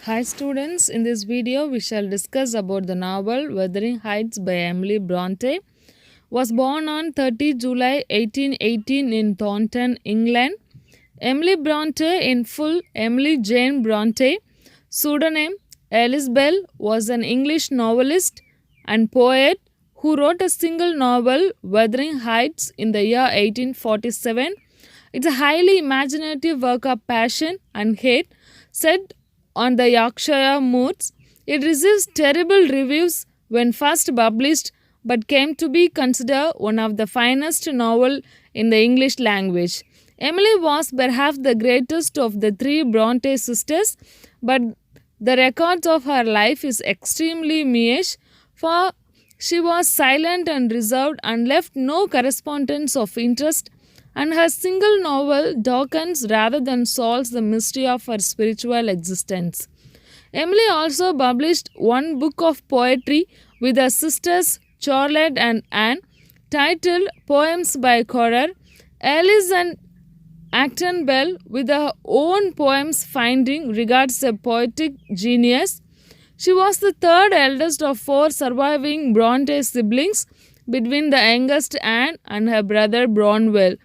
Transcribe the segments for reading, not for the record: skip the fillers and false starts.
Hi students, in this video we shall discuss about the novel Wuthering Heights by Emily Bronte. Was born on 30 July 1818 in Taunton, England. Emily Bronte, in full Emily Jane Bronte, pseudonym Alice Bell, was an English novelist and poet who wrote a single novel, Wuthering Heights, in the year 1847. It's a highly imaginative work of passion and hate set on the Yorkshire moors. It received terrible reviews when first published but came to be considered one of the finest novels in the English language. Emily was perhaps the greatest of the three Bronte sisters, but the record of her life is extremely meagre, for she was silent and reserved and left no correspondence of interest, and her single novel darkens rather than solves the mystery of her spiritual existence. Emily also published one book of poetry with her sisters Charlotte and Anne, titled Poems by Currer. Alice and Acton Bell, with her own poems finding regards a poetic genius. She was the third eldest of four surviving Bronte siblings, between the youngest Anne and her brother Branwell.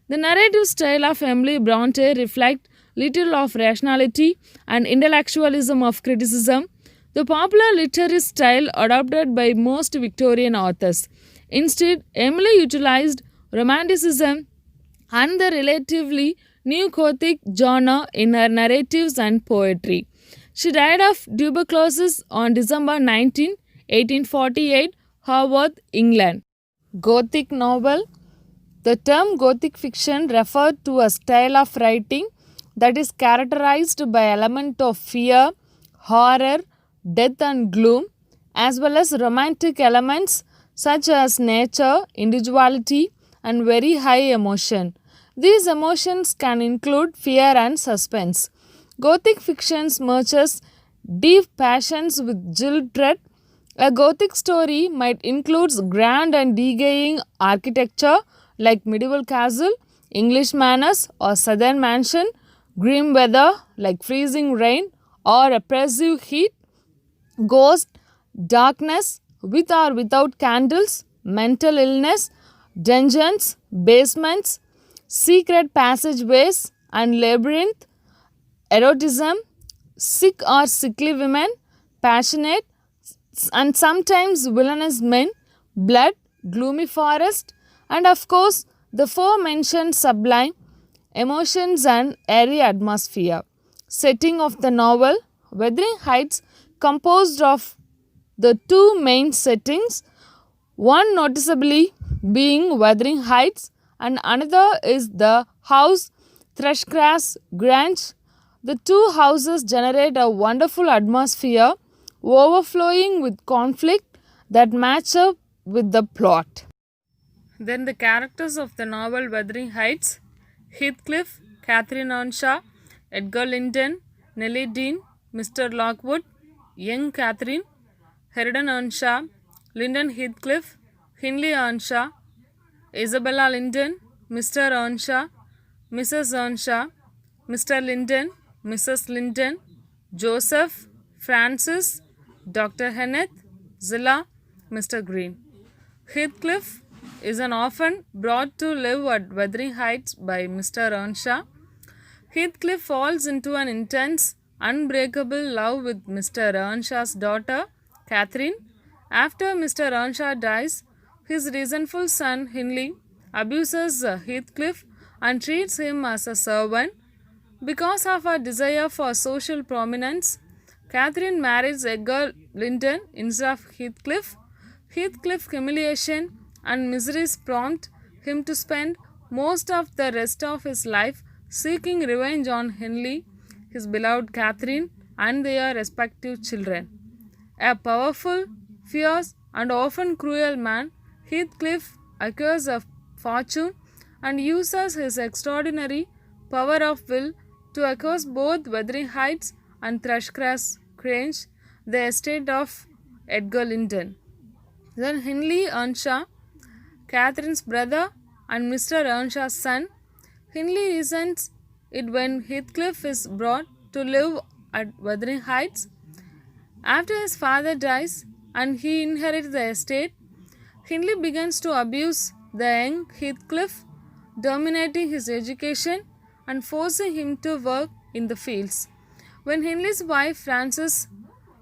The narrative style of Emily Bronte reflects little of rationality and intellectualism of criticism, the popular literary style adopted by most Victorian authors. Instead, Emily utilized Romanticism and the relatively new Gothic genre in her narratives and poetry. She died of tuberculosis on December 19, 1848, Haworth, England. Gothic novel. The term Gothic fiction referred to a style of writing that is characterized by elements of fear, horror, death and gloom, as well as romantic elements such as nature, individuality, and very high emotion. These emotions can include fear and suspense. Gothic fiction merges deep passions with chill dread. A Gothic story might include grand and decaying architecture like medieval castle, English manors or southern mansion, grim weather like freezing rain or oppressive heat, ghost, darkness with or without candles, mental illness, dungeons, basements, secret passageways and labyrinth, erotism, sick or sickly women, passionate and sometimes villainous men, blood, gloomy forest, and of course the forementioned sublime emotions and airy atmosphere. Setting of the novel, Wuthering Heights, composed of the two main settings, one noticeably being Wuthering Heights and another is the house Thrushcrass Grange. The two houses generate a wonderful atmosphere overflowing with conflict that match up with the plot. Then the characters of the novel Wuthering Heights: Heathcliff, Catherine Earnshaw, Edgar Linton, Nellie Dean, Mr. Lockwood, young Catherine, Sheridan Earnshaw, Lyndon Heathcliff, Hindley Earnshaw, Isabella Linton, Mr. Earnshaw, Mrs. Earnshaw, Mr. Linton, Mrs. Linton, Joseph, Francis, Dr. Henneth, Zillah, Mr. Green. Heathcliff is an orphan brought to live at Wuthering Heights by Mr. Earnshaw. Heathcliff falls into an intense, unbreakable love with Mr. Earnshaw's daughter, Catherine. After Mr. Earnshaw dies, his resentful son, Hindley, abuses Heathcliff and treats him as a servant. Because of her desire for social prominence, Catherine marries Edgar Linton instead of Heathcliff. Heathcliff's humiliation and miseries prompt him to spend most of the rest of his life seeking revenge on Hindley, his beloved Catherine, and their respective children. A powerful, fierce, and often cruel man, Heathcliff acquires a fortune and uses his extraordinary power of will to acquire both Wuthering Heights and Thrushcrass Grange, the estate of Edgar Linton. Then Hindley Earnshaw, Catherine's brother and Mr. Earnshaw's son. Hindley resents it when Heathcliff is brought to live at Wuthering Heights. After his father dies and he inherits the estate, Hindley begins to abuse the young Heathcliff, dominating his education and forcing him to work in the fields. When Hindley's wife Frances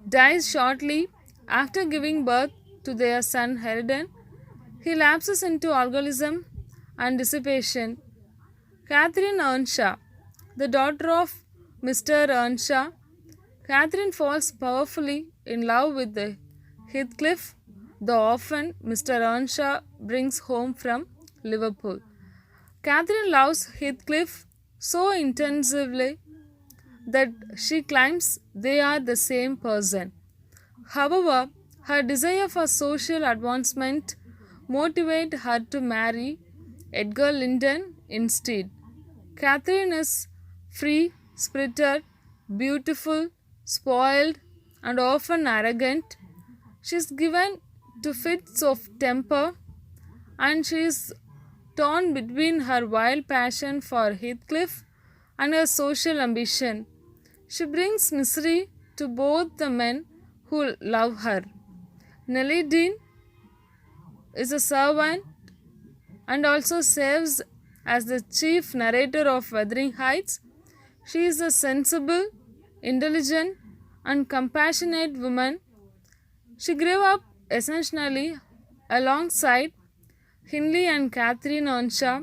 dies shortly after giving birth to their son Sheridan, he lapses into alcoholism and dissipation. Catherine Earnshaw, the daughter of Mr. Earnshaw, Catherine falls powerfully in love with the Heathcliff, the orphan Mr. Earnshaw brings home from Liverpool. Catherine loves Heathcliff so intensively that she claims they are the same person. However, her desire for social advancement motivates her to marry Edgar Linton instead. Catherine is free spirited, beautiful, spoiled, and often arrogant. She is given to fits of temper, and she is torn between her wild passion for Heathcliff and her social ambition. She brings misery to both the men who love her. Nellie Dean is a servant and also serves as the chief narrator of Wuthering Heights. She is a sensible, intelligent, and compassionate woman. She grew up essentially alongside Hindley and Catherine Earnshaw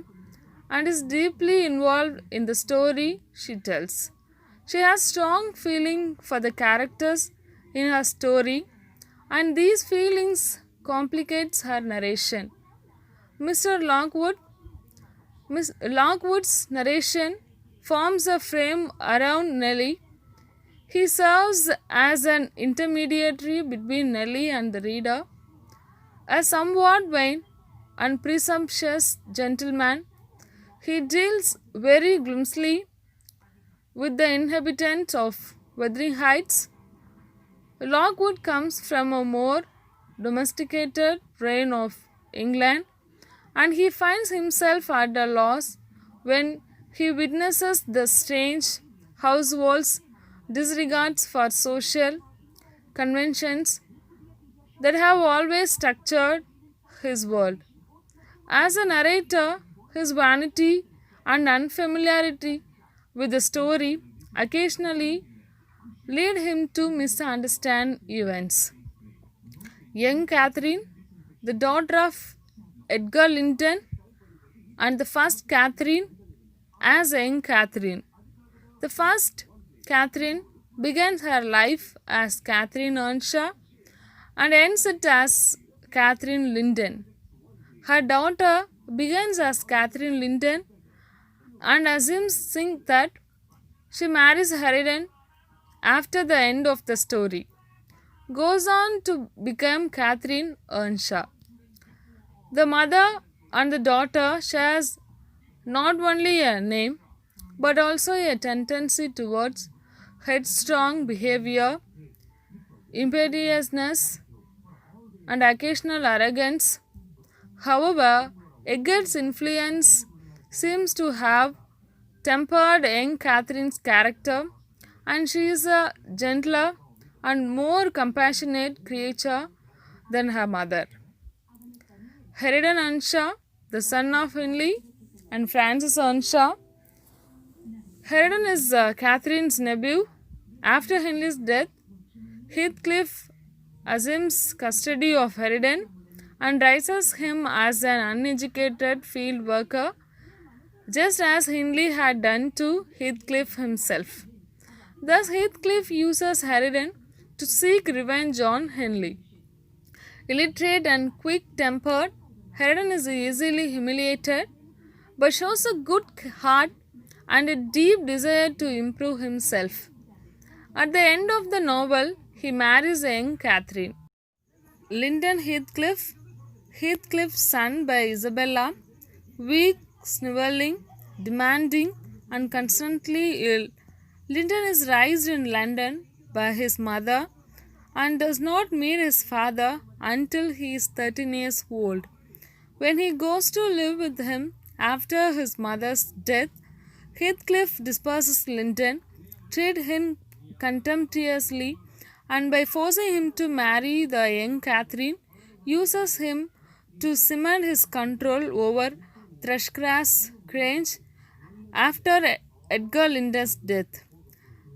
and is deeply involved in the story she tells. She has strong feeling for the characters in her story, and these feelings complicates her narration. Mr. Lockwood's narration forms a frame around Nellie. He serves as an intermediary between Nellie and the reader. A somewhat vain and presumptuous gentleman, he deals very gloomily with the inhabitants of Wuthering Heights. Lockwood comes from a more domesticated reign of England, and he finds himself at a loss when he witnesses the strange household's disregards for social conventions that have always structured his world. As a narrator, his vanity and unfamiliarity with the story occasionally lead him to misunderstand events. Young Catherine, the daughter of Edgar Linton, and the first Catherine as young Catherine. The first Catherine begins her life as Catherine Earnshaw and ends it as Catherine Linton. Her daughter begins as Catherine Linton and assumes that she marries Sheridan after the end of the story. Goes on to become Catherine Earnshaw. The mother and the daughter shares not only a name but also a tendency towards headstrong behavior, imperiousness, and occasional arrogance. However, Edgar's influence seems to have tempered young Catherine's character, and she is a gentler and more compassionate creature than her mother. Sheridan Earnshaw, the son of Hindley and Frances Earnshaw. Sheridan is Catherine's nephew. After Hindley's death, Heathcliff assumes custody of Sheridan and raises him as an uneducated field worker, just as Hindley had done to Heathcliff himself. Thus, Heathcliff uses Sheridan to seek revenge on Hindley. Illiterate and quick-tempered, Sheridan is easily humiliated, but shows a good heart and a deep desire to improve himself. At the end of the novel, he marries a young Catherine. Linton Heathcliff, Heathcliff's son by Isabella, weak, snivelling, demanding, and constantly ill. Linton is raised in London by his mother and does not meet his father until he is 13 years old. When he goes to live with him after his mother's death, Heathcliff disperses Linton, contemptuously, and by forcing him to marry the young Catherine, uses him to cement his control over Thrushcrass Grange after Edgar Linden's death.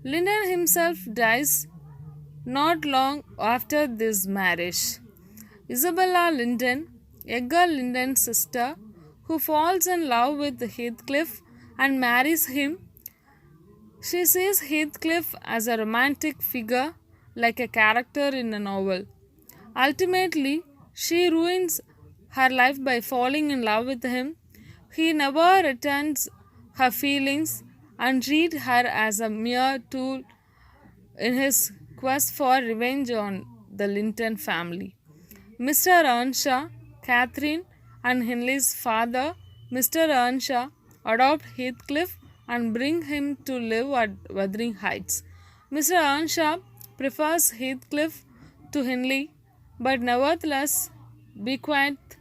Linden himself dies not long after this marriage. Isabella Linden, Edgar Linden's sister, who falls in love with Heathcliff and marries him, she sees Heathcliff as a romantic figure, like a character in a novel. Ultimately, she ruins her life by falling in love with him. He never returns her feelings and treats her as a mere tool in his quest for revenge on the Linton family. Mr. Earnshaw, Catherine and Henley's father, Mr. Earnshaw, adopt Heathcliff and bring him to live at Wuthering Heights. Mr. Earnshaw prefers Heathcliff to Henley, but nevertheless bequeaths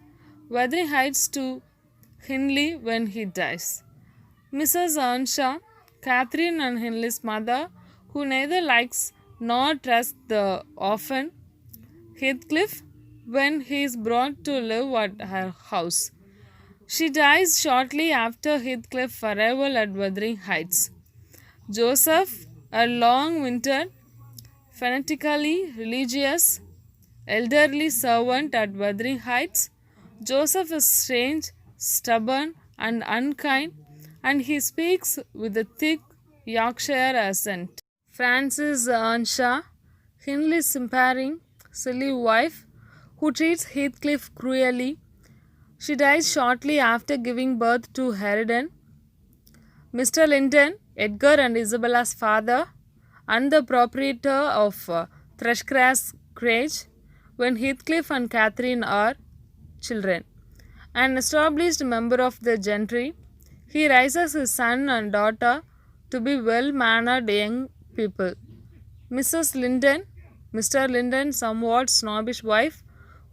Wuthering Heights to Henley when he dies. Mrs. Earnshaw, Catherine and Henley's mother, who neither likes nor trusts the orphan Heathcliff when he is brought to live at her house. She dies shortly after Heathcliff's arrival at Wuthering Heights. Joseph, a long-wintered, fanatically religious, elderly servant at Wuthering Heights. Joseph is strange, stubborn, and unkind, and he speaks with a thick Yorkshire accent. Frances Earnshaw, Hindley's simpering, silly wife, who treats Heathcliff cruelly. She dies shortly after giving birth to Harridan. Mr. Linton, Edgar and Isabella's father, and the proprietor of Thrushcrass Grange, when Heathcliff and Catherine are children. An established member of the gentry, he raises his son and daughter to be well-mannered young people. Mrs. Linton, Mr. Linton's somewhat snobbish wife,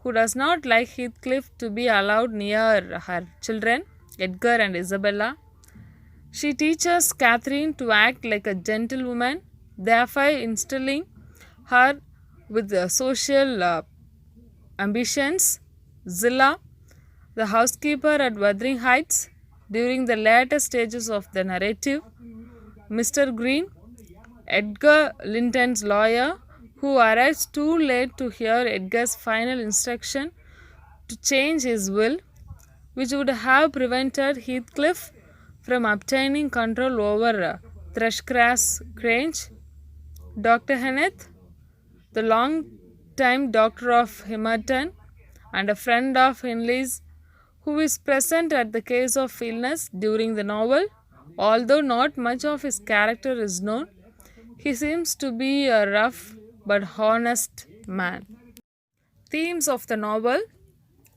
who does not like Heathcliff to be allowed near her children, Edgar and Isabella. She teaches Catherine to act like a gentlewoman, thereby instilling her with social ambitions. Zillah, the housekeeper at Wuthering Heights, during the later stages of the narrative. Mr. Green, Edgar Linton's lawyer, who arrives too late to hear Edgar's final instruction to change his will, which would have prevented Heathcliff from obtaining control over Thrushcrass Grange. Dr. Henneth, the long-time doctor of Himerton and a friend of Henley's, who is present at the case of illness during the novel. Although not much of his character is known, he seems to be a rough but honest man. Themes of the novel: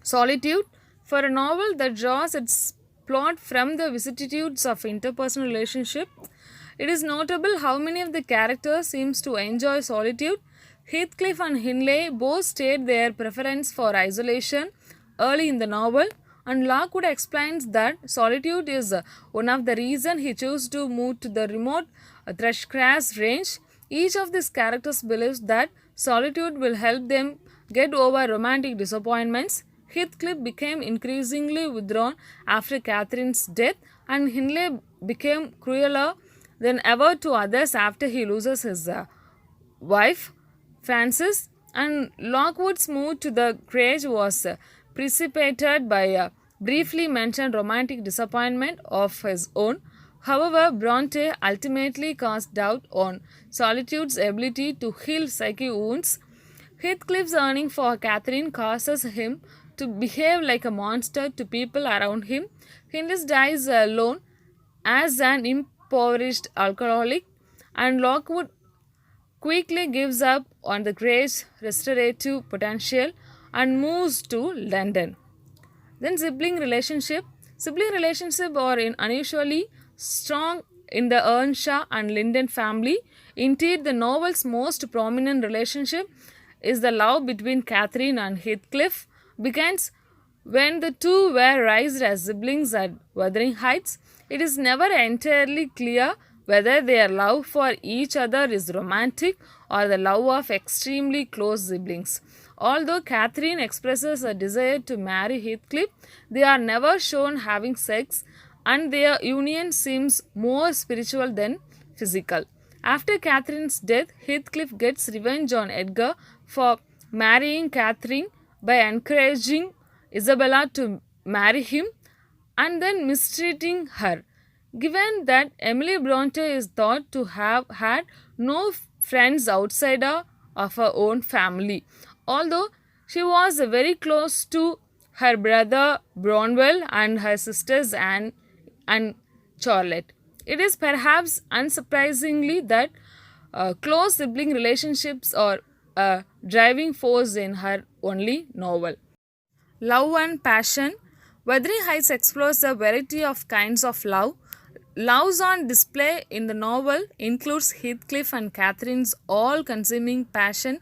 solitude. For a novel that draws its plot from the vicissitudes of interpersonal relationship, it is notable how many of the characters seems to enjoy solitude. Heathcliff and Hindley both state their preference for isolation early in the novel, and Lockwood explains that solitude is one of the reasons he chose to move to the remote Thrushcrass Range. Each of these characters believes that solitude will help them get over romantic disappointments. Heathcliff became increasingly withdrawn after Catherine's death, and Hindley became crueler than ever to others after he loses his wife, Frances. And Lockwood's move to the Grange was precipitated by a briefly mentioned romantic disappointment of his own. However, Bronte ultimately cast doubt on solitude's ability to heal psychic wounds. Heathcliff's yearning for Catherine causes him to behave like a monster to people around him. Hindley dies alone as an impoverished alcoholic, and Lockwood quickly gives up on the Grange's restorative potential and moves to London. Then sibling relationship. Sibling relationships are unusually strong in the Earnshaw and Linden family. Indeed, the novel's most prominent relationship is the love between Catherine and Heathcliff. Begins when the two were raised as siblings at Wuthering Heights. It is never entirely clear whether their love for each other is romantic or the love of extremely close siblings. Although Catherine expresses a desire to marry Heathcliff, they are never shown having sex, and their union seems more spiritual than physical. After Catherine's death, Heathcliff gets revenge on Edgar for marrying Catherine by encouraging Isabella to marry him and then mistreating her. Given that Emily Bronte is thought to have had no friends outside of her own family, although she was very close to her brother Branwell and her sisters Anne and Charlotte. It is perhaps unsurprisingly that close sibling relationships are a driving force in her only novel. Love and passion. Wuthering Heights explores a variety of kinds of love. Loves on display in the novel includes Heathcliff and Catherine's all-consuming passion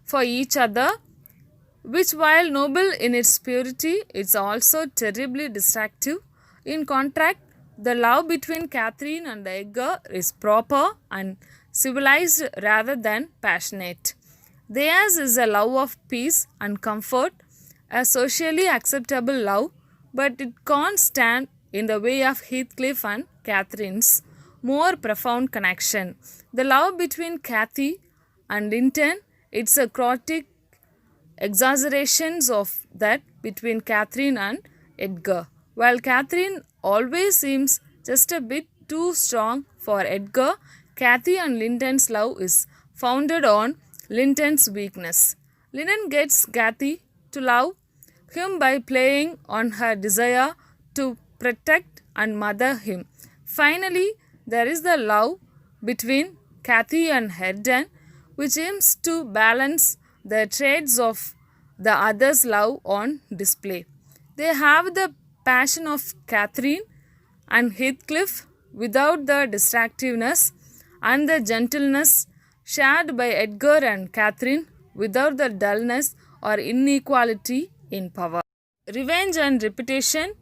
for each other, which, while noble in its purity, is also terribly destructive. In contrast, the love between Catherine and Edgar is proper and civilized rather than passionate. Theirs is a love of peace and comfort, a socially acceptable love, but it can't stand in the way of Heathcliff and Catherine's more profound connection. The love between Cathy and Linton, it's a chaotic exaggerations of that between Catherine and Edgar. While Catherine always seems just a bit too strong for Edgar, Cathy and Linton's love is founded on Linton's weakness. Linton gets Cathy to love him by playing on her desire to protect and mother him. Finally, there is the love between Cathy and Herden, which aims to balance the traits of the other's love on display. They have the passion of Catherine and Heathcliff without the distractiveness, and the gentleness shared by Edgar and Catherine without the dullness or inequality in power. Revenge and repetition.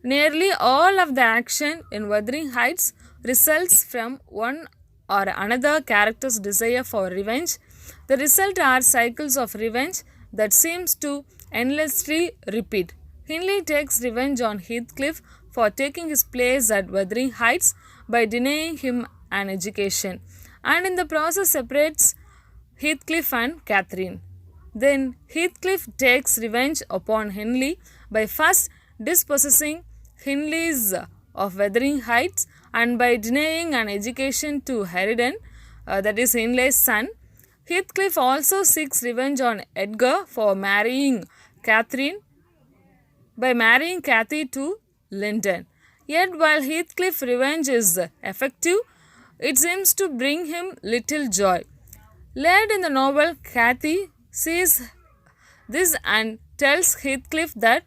Nearly all of the action in Wuthering Heights results from one or another character's desire for revenge. The result are cycles of revenge that seems to endlessly repeat. Hindley takes revenge on Heathcliff for taking his place at Wuthering Heights by denying him an education, and in the process separates Heathcliff and Catherine. Then Heathcliff takes revenge upon Hindley by first dispossessing Hindley's of Wuthering Heights and by denying an education to Herden, that is Hindley's son. Heathcliff also seeks revenge on Edgar for marrying Catherine by marrying Cathy to Linton. Yet while Heathcliff's revenge is effective, it seems to bring him little joy. Later in the novel, Cathy sees this and tells Heathcliff that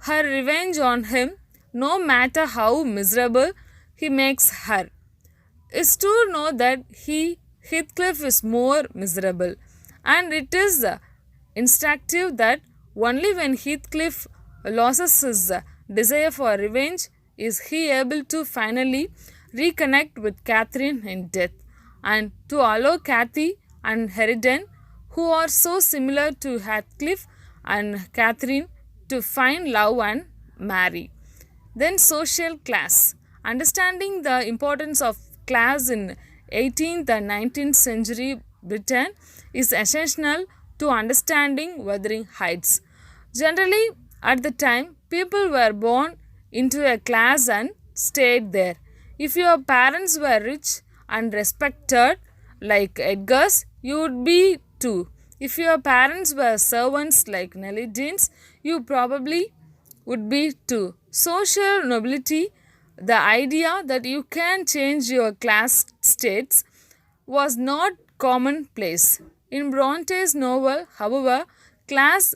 her revenge on him, no matter how miserable he makes her, is to know that Heathcliff is more miserable, and it is instructive that only when Heathcliff loses his desire for revenge is he able to finally reconnect with Catherine in death, and to allow Cathy and Herden, who are so similar to Heathcliff and Catherine, to find love and marry. Then social class. Understanding the importance of class in 18th and 19th century Britain is essential to understanding Wuthering Heights. Generally, at the time, people were born into a class and stayed there. If your parents were rich and respected, like Edgar's, you would be too. If your parents were servants like Nellie Dean's, you probably would be too. Social nobility, the idea that you can change your class states, was not commonplace. In Bronte's novel, however, class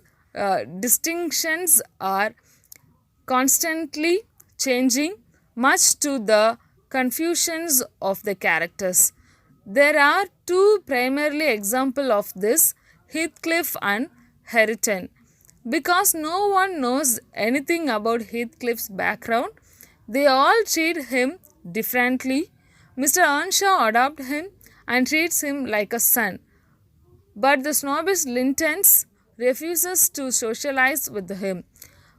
distinctions are constantly changing, much to the confusions of the characters. There are two primarily examples of this, Heathcliff and Herden. Because no one knows anything about Heathcliff's background, they all treat him differently. Mr. Earnshaw adopts him and treats him like a son. But the snobbish Lintons refuses to socialize with him.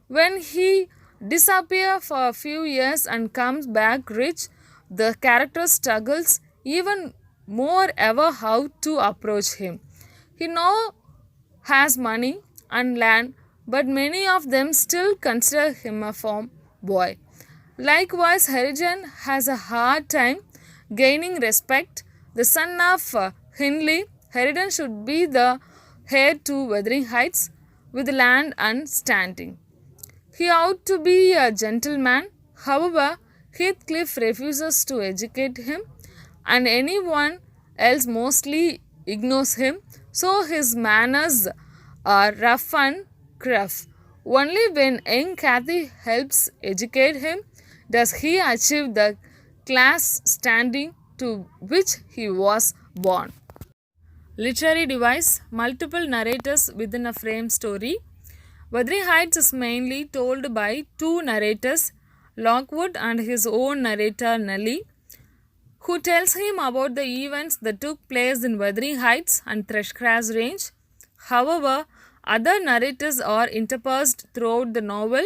When he disappears for a few years and comes back rich, the character struggles even more ever how to approach him. He now has money and land, but many of them still consider him a farm boy. Likewise, Harrigan has a hard time gaining respect. The son of Hindley, Harrigan should be the heir to Wuthering Heights with land and standing. He ought to be a gentleman. However, Heathcliff refuses to educate him, and anyone else mostly ignores him, so his manners are rough and gruff. Only when young Cathy helps educate him does he achieve the class standing to which he was born. Literary device: multiple narrators within a frame story. Wuthering Heights is mainly told by two narrators, Lockwood and his own narrator Nellie, who tells him about the events that took place in Wuthering Heights and Thrushcross Range. However, other narrators are interspersed throughout the novel.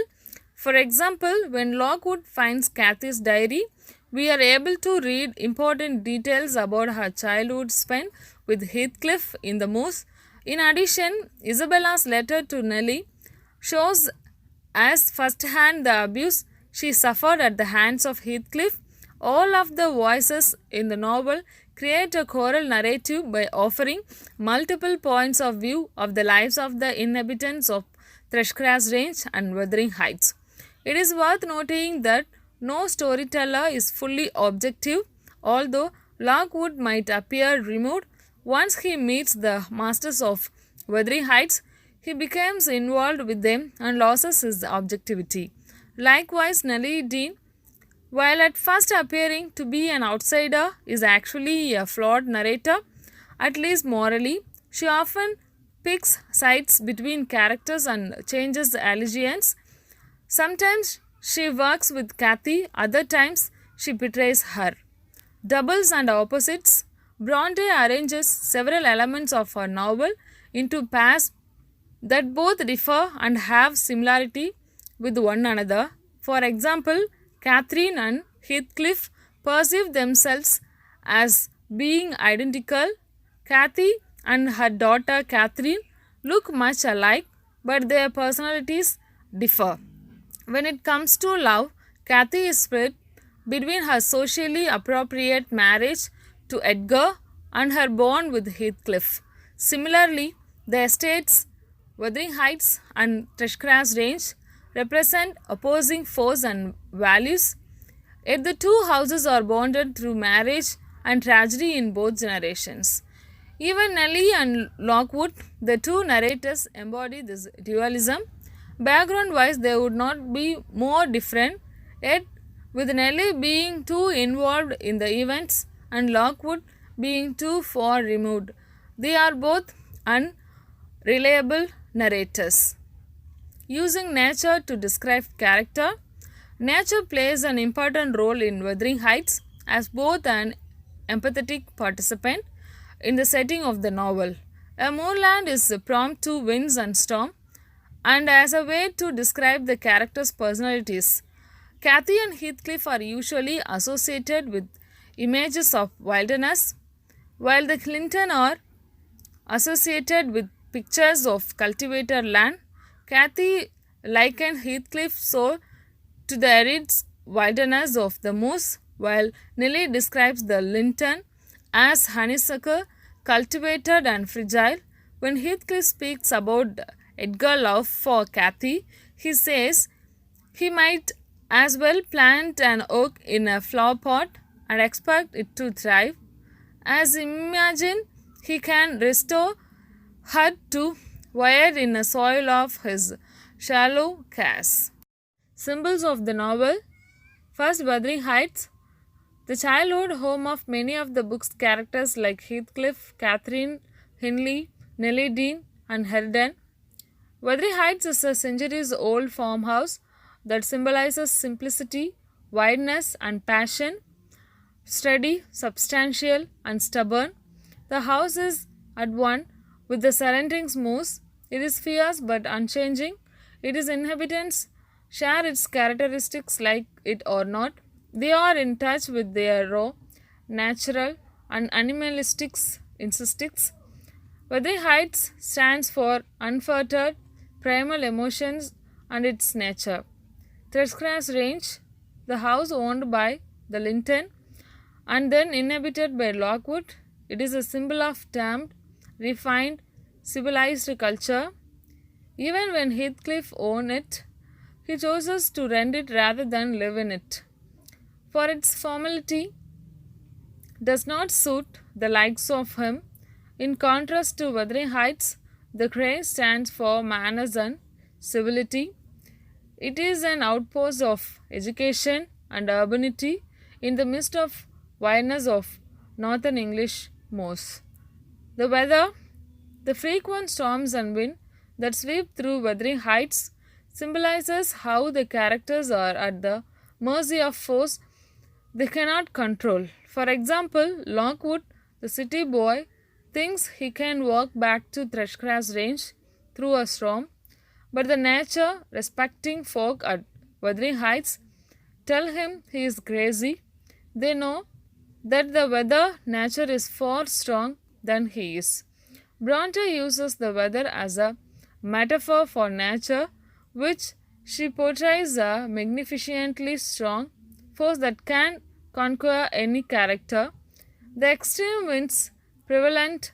For example, when Lockwood finds Cathy's diary, we are able to read important details about her childhood spent with Heathcliff in the moors. In addition, Isabella's letter to Nellie shows as first-hand the abuse she suffered at the hands of Heathcliff. All of the voices in the novel create a choral narrative by offering multiple points of view of the lives of the inhabitants of Thrushcross Range and Wuthering Heights. It is worth noting that no storyteller is fully objective, although Lockwood might appear removed. Once he meets the masters of Wuthering Heights, he becomes involved with them and loses his objectivity. Likewise, Nellie Dean, while at first appearing to be an outsider, is actually a flawed narrator, at least morally. She often picks sides between characters and changes allegiance. Sometimes she works with Cathy, other times she betrays her. Doubles and opposites: Bronte arranges several elements of her novel into pairs that both differ and have similarity with one another. For example, Catherine and Heathcliff perceive themselves as being identical. Cathy and her daughter Catherine look much alike, but their personalities differ. When it comes to love, Cathy is split between her socially appropriate marriage to Edgar and her bond with Heathcliff. Similarly, the estates Wuthering Heights and Thrushcross Range represent opposing forces and values, yet the two houses are bonded through marriage and tragedy in both generations. Even Nellie and Lockwood, the two narrators, embody this dualism. Background-wise, they would not be more different, yet with Nellie being too involved in the events and Lockwood being too far removed, they are both unreliable narrators. Using nature to describe character. Nature plays an important role in Wuthering Heights as both an empathetic participant in the setting of the novel. A moorland is prompt to winds and storm, and as a way to describe the characters' personalities. Cathy and Heathcliff are usually associated with images of wilderness, while the Clinton are associated with pictures of cultivated land. Cathy likened Heathcliff's soul to the arid wilderness of the moors, while Nellie describes the Linton as honeysuckle, cultivated and fragile. When Heathcliff speaks about Edgar's love for Cathy, he says he might as well plant an oak in a flower pot and expect it to thrive, as imagine he can restore her to wire in the soil of his shallow caves. Symbols of the novel. First, Wuthering Heights, the childhood home of many of the book's characters like Heathcliff, Catherine, Hindley, Nellie Dean, and Harrigan. Wuthering Heights is a centuries-old farmhouse that symbolizes simplicity, wideness, and passion. steady, substantial, and stubborn. The house is at one with the surrounding moose. It is fierce but unchanging. Its inhabitants share its characteristics like it or not. They are in touch with their raw, natural, and animalistic instincts. Wuthering Heights stands for unfettered, primal emotions and its nature. Thrushcross Range, the house owned by the Linton and then inhabited by Lockwood, it is a symbol of tamed, refined, civilized culture. Even when Heathcliff owned it, he chooses to rent it rather than live in it. For its formality does not suit the likes of him. In contrast to Wuthering Heights, the Grange stands for manners and civility. It is an outpost of education and urbanity in the midst of wildness of northern English moors. The weather, the frequent storms and wind that sweep through Wuthering Heights symbolizes how the characters are at the mercy of force they cannot control. For example, Lockwood, the city boy, thinks he can walk back to Thrushcross Range through a storm, but the nature respecting folk at Wuthering Heights tell him he is crazy. They know that the weather nature is far strong than he is. Bronte uses the weather as a metaphor for nature, which she portrays a magnificently strong force that can conquer any character. The extreme winds prevalent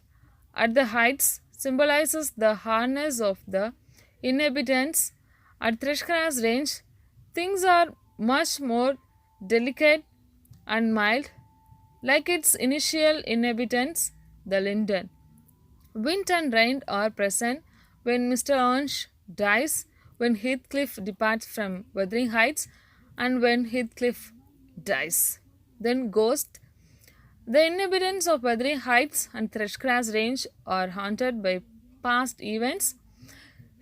at the heights symbolizes the harness of the inhabitants. At Thrushcross Range, things are much more delicate and mild, like its initial inhabitants, the Linden. Wind and rain are present when Mr. Earnshaw dies, when Heathcliff departs from Wuthering Heights, and when Heathcliff dies. Then Ghost. The inhabitants of Wuthering Heights and Thrushcross Range are haunted by past events.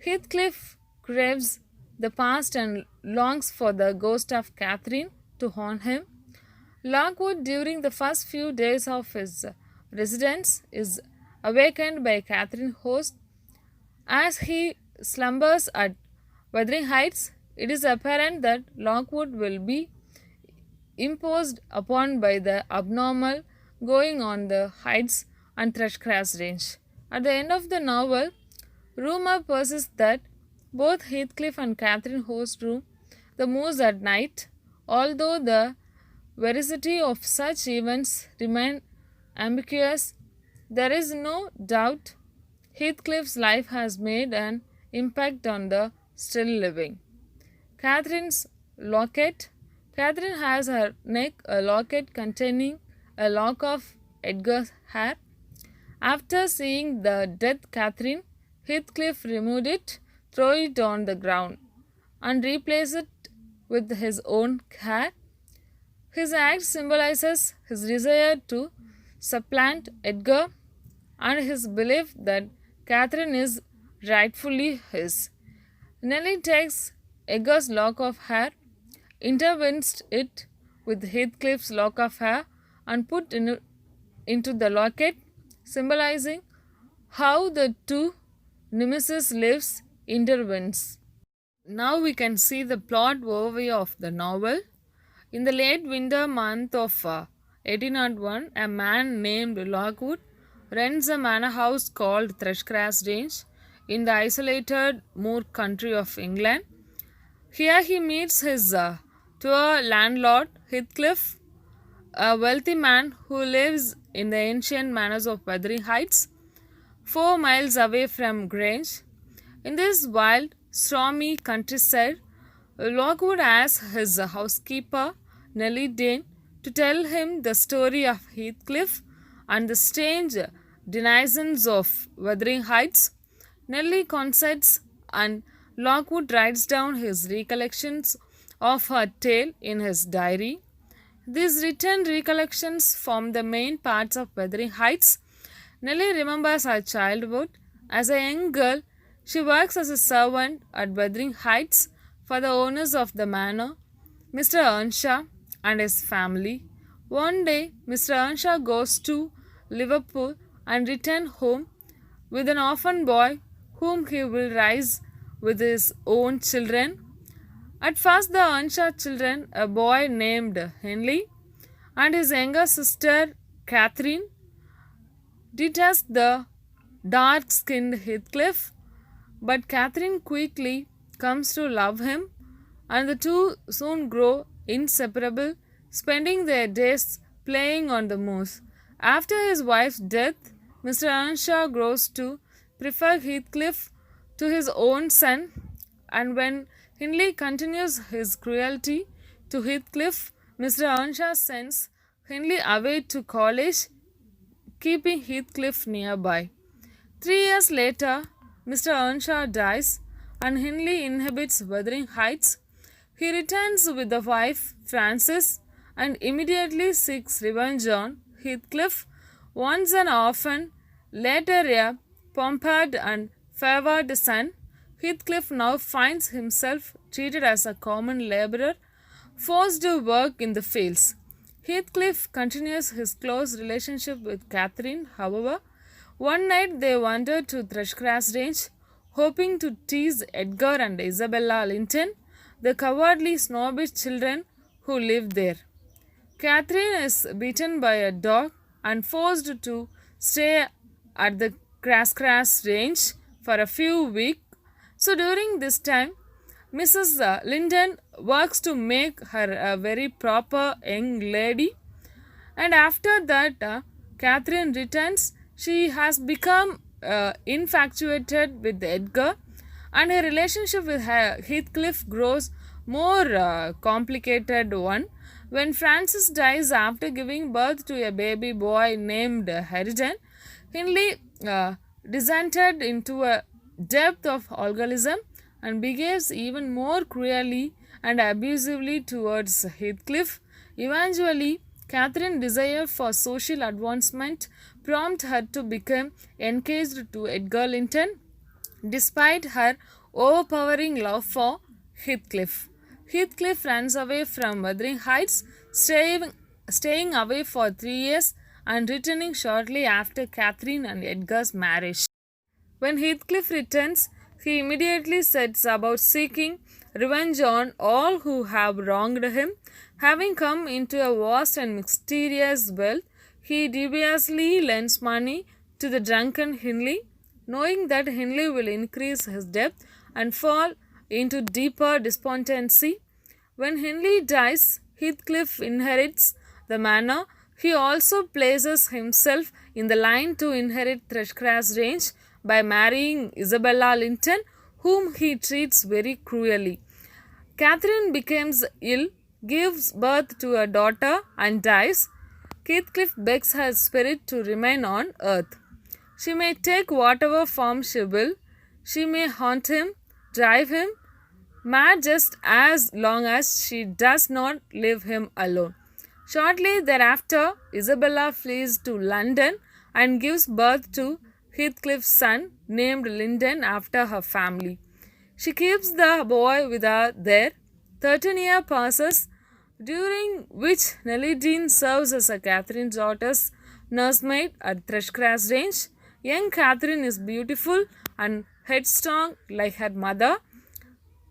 Heathcliff craves the past and longs for the ghost of Catherine to haunt him. Lockwood, during the first few days of his residence, is awakened by Catherine's host. As he slumbers at Wuthering Heights, it is apparent that Lockwood will be imposed upon by the abnormal going on the heights and Thrushcross Range. At the end of the novel, rumor persists that both Heathcliff and Catherine host room the moors at night, although the veracity of such events remain ambiguous. There is no doubt Heathcliff's life has made an impact on the still living. Catherine's locket. Catherine has her neck a locket containing a lock of Edgar's hair. After seeing the dead Catherine, Heathcliff removed it, threw it on the ground, and replaced it with his own hair. His act symbolizes his desire to supplant Edgar and his belief that Catherine is rightfully his. Nellie takes Edgar's lock of hair, intertwines it with Heathcliff's lock of hair, and put into the locket, symbolizing how the two nemesis lives intertwines. Now we can see the plot overview of the novel. In the late winter month of 1801, a man named Lockwood rents a manor house called Thrushcross Range in the isolated moor country of England. Here he meets his poor landlord Heathcliff, a wealthy man who lives in the ancient manors of Wuthering Heights, 4 miles away from Grange. In this wild, stormy countryside, Lockwood asks his housekeeper, Nellie Dane, to tell him the story of Heathcliff and the strange denizens of Wuthering Heights. Nellie consents, and Lockwood writes down his recollections of her tale in his diary. These written recollections form the main parts of Wuthering Heights. Nellie remembers her childhood. As a young girl, she works as a servant at Wuthering Heights for the owners of the manor, Mr. Earnshaw and his family. One day, Mr. Earnshaw goes to Liverpool and returns home with an orphan boy whom he will raise with his own children. At first, the Earnshaw children, a boy named Henley and his younger sister Catherine, detest the dark-skinned Heathcliff, but Catherine quickly comes to love him, and the two soon grow inseparable, spending their days playing on the moors. After his wife's death, Mr. Earnshaw grows to prefer Heathcliff to his own son, and when Hindley continues his cruelty to Heathcliff, Mr. Earnshaw sends Hindley away to college, keeping Heathcliff nearby. 3 years later, Mr. Earnshaw dies, and Hindley inhabits Wuthering Heights. He returns with the wife, Frances, and immediately seeks revenge on Heathcliff, once an orphan, later a pampered and favored son. Heathcliff now finds himself treated as a common labourer, forced to work in the fields. Heathcliff continues his close relationship with Catherine, however. One night they wander to Thrushcross Range, hoping to tease Edgar and Isabella Linton, the cowardly snobbish children who live there. Catherine is beaten by a dog and forced to stay at the Thrushcross Range for a few weeks. So during this time, Mrs. Linton works to make her a very proper young lady, and after that, Catherine returns. She has become infatuated with Edgar, and her relationship with Heathcliff grows more complicated one. When Frances dies after giving birth to a baby boy named Harrigan, Hindley descended into a depth of alcoholism and behaves even more cruelly and abusively towards Heathcliff. Eventually, Catherine's desire for social advancement prompted her to become engaged to Edgar Linton, despite her overpowering love for Heathcliff. Heathcliff runs away from Wuthering Heights, staying away for 3 years and returning shortly after Catherine and Edgar's marriage. When Heathcliff returns, he immediately sets about seeking revenge on all who have wronged him. Having come into a vast and mysterious wealth, he dubiously lends money to the drunken Hindley, knowing that Hindley will increase his debt and fall into deeper despondency. When Hindley dies, Heathcliff inherits the manor. He also places himself in the line to inherit Thrushcross Range by marrying Isabella Linton, whom he treats very cruelly. Catherine becomes ill, gives birth to a daughter, and dies. Heathcliff begs her spirit to remain on earth. She may take whatever form she will. She may haunt him, drive him mad just as long as she does not leave him alone. Shortly thereafter, Isabella flees to London and gives birth to Heathcliff's son, named Linton after her family. She keeps the boy with her there. 13 years passes, during which Nellie Dean serves as a Catherine's daughter's nursemaid at Thrushcross Range. Young Catherine is beautiful and headstrong like her mother,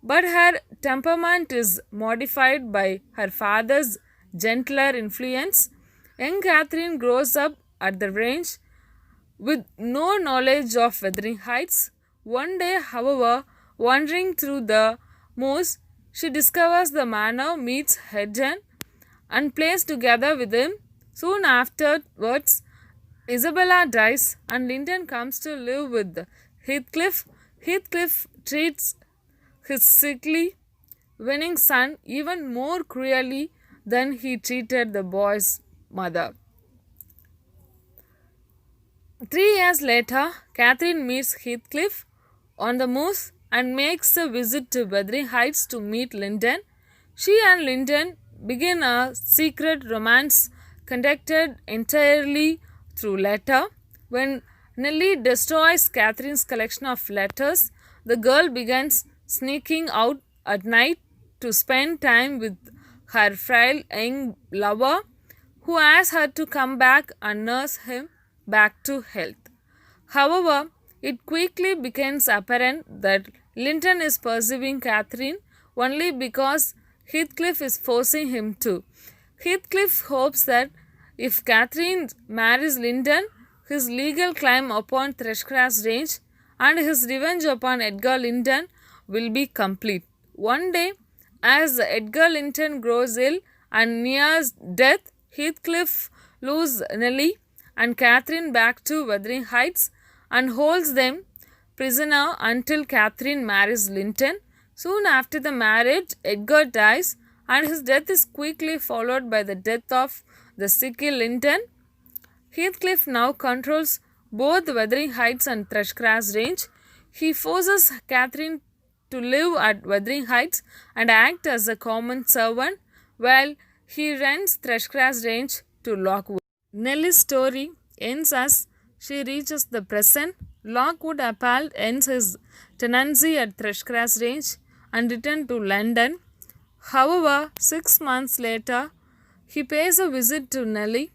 but her temperament is modified by her father's gentler influence. Young Catherine grows up at the range with no knowledge of Wuthering Heights. One day, however, wandering through the moors, she discovers the manor, meets Hedgen, and plays together with him. Soon afterwards, Isabella dies and Linton comes to live with Heathcliff. Heathcliff treats his sickly, winning son even more cruelly than he treated the boy's mother. 3 years later, Catherine meets Heathcliff on the moors and makes a visit to Wuthering Heights to meet Linton. She and Linton begin a secret romance conducted entirely through letter. When Nellie destroys Catherine's collection of letters, the girl begins sneaking out at night to spend time with her frail young lover, who asks her to come back and nurse him back to health. However, it quickly becomes apparent that Linton is pursuing Catherine only because Heathcliff is forcing him to. Heathcliff hopes that if Catherine marries Linton, his legal claim upon Thrushcross Range and his revenge upon Edgar Linton will be complete. One day, as Edgar Linton grows ill and nears death, Heathcliff lures Nellie and Catherine back to Wuthering Heights and holds them prisoner until Catherine marries Linton. Soon after the marriage, Edgar dies and his death is quickly followed by the death of the sickly Linton. Heathcliff now controls both Wuthering Heights and Thrushcross Range. He forces Catherine to live at Wuthering Heights and act as a common servant while he rents Thrushcross Range to Lockwood. Nellie's story ends as she reaches the present. Lockwood, appalled, ends his tenancy at Thrushcross Range and returns to London. However, 6 months later, he pays a visit to Nellie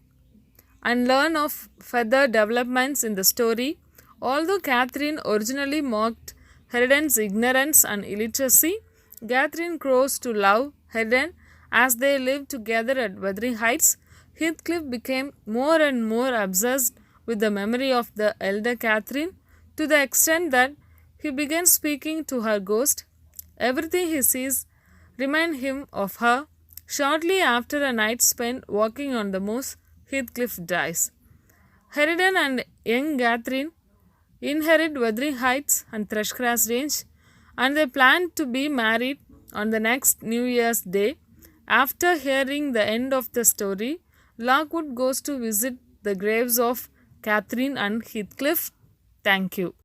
and learns of further developments in the story. Although Catherine originally mocked Herodin's ignorance and illiteracy, Catherine grows to love Herodin as they live together at Wuthering Heights. Heathcliff became more and more obsessed with the memory of the elder Catherine to the extent that he began speaking to her ghost. Everything he sees reminds him of her. Shortly after a night spent walking on the moors, Heathcliff dies. Herodin and young Catherine inherit Wuthering Heights and Thrushcross Range, and they plan to be married on the next New Year's Day. After hearing the end of the story, Lockwood goes to visit the graves of Catherine and Heathcliff. Thank you.